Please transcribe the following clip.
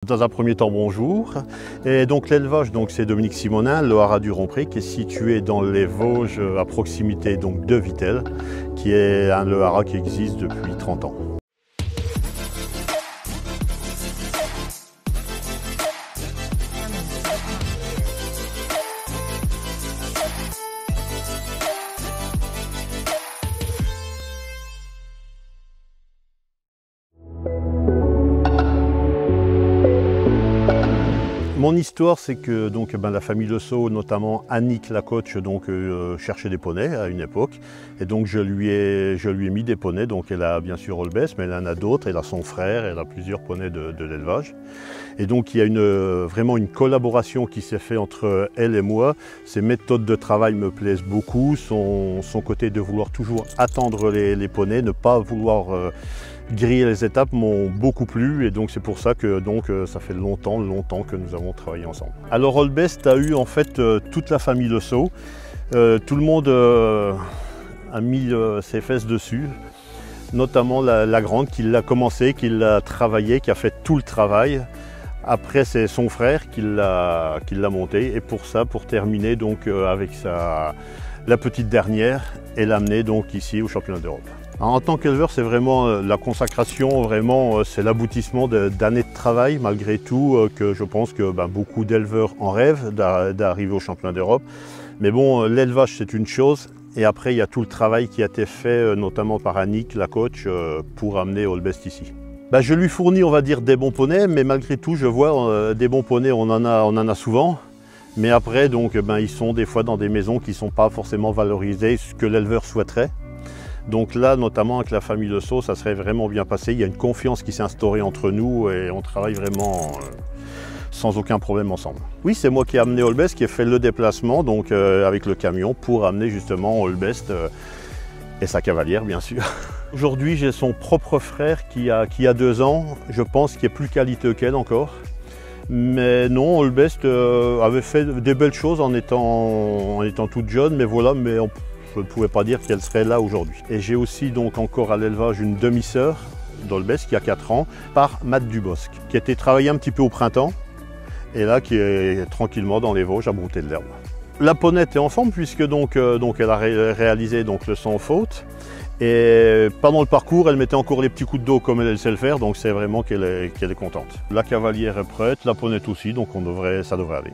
Dans un premier temps, bonjour. Et donc l'élevage, c'est Dominique Simonin, le haras du Rompré, qui est situé dans les Vosges, à proximité de Vittel, qui est le haras qui existe depuis 30 ans. Mon histoire, c'est que la famille Le Sceau, notamment Annick la coach, cherchait des poneys à une époque. Et donc je lui ai mis des poneys. Donc elle a bien sûr Olbès, mais elle en a d'autres. Elle a son frère, elle a plusieurs poneys de l'élevage. Et donc il y a vraiment une collaboration qui s'est faite entre elle et moi. Ses méthodes de travail me plaisent beaucoup. Son côté de vouloir toujours attendre les poneys, ne pas vouloir griller les étapes m'ont beaucoup plu, et donc c'est pour ça que ça fait longtemps que nous avons travaillé ensemble. Alors Olbès a eu en fait toute la famille Le Sceau. Tout le monde a mis ses fesses dessus, notamment la grande qui l'a commencé, qui l'a travaillé, qui a fait tout le travail. Après c'est son frère qui l'a monté, et pour terminer avec la petite dernière, et l'amener ici au championnat d'Europe. En tant qu'éleveur, c'est vraiment la consacration, c'est l'aboutissement d'années de travail, malgré tout, que je pense que beaucoup d'éleveurs en rêvent d'arriver au championnat d'Europe. Mais bon, l'élevage c'est une chose, et après il y a tout le travail qui a été fait, notamment par Annick, la coach, pour amener Olbès ici. Je lui fournis, on va dire, des bons poneys, mais malgré tout, je vois des bons poneys, on en a souvent. Mais après, ils sont des fois dans des maisons qui ne sont pas forcément valorisées, ce que l'éleveur souhaiterait. Donc là, notamment avec la famille Le Sceau, ça serait vraiment bien passé. Il y a une confiance qui s'est instaurée entre nous et on travaille vraiment sans aucun problème ensemble. Oui, c'est moi qui ai amené Olbès, qui ai fait le déplacement avec le camion pour amener justement Olbès et sa cavalière, bien sûr. Aujourd'hui, j'ai son propre frère qui a 2 ans, je pense, qui est plus qualiteux qu'elle encore. Mais non, Olbès avait fait des belles choses en étant toute jeune, mais voilà, je ne pouvais pas dire qu'elle serait là aujourd'hui. Et j'ai aussi encore à l'élevage une demi-sœur d'Olbès qui a 4 ans, par Matt Dubosc, qui a été travaillée un petit peu au printemps, et là qui est tranquillement dans les Vosges à brouter de l'herbe. La ponette est en forme puisque elle a réalisé le sans faute. Et pendant le parcours, elle mettait encore les petits coups de dos comme elle sait le faire, donc c'est vraiment qu'elle est contente. La cavalière est prête, la ponette aussi, donc ça devrait aller.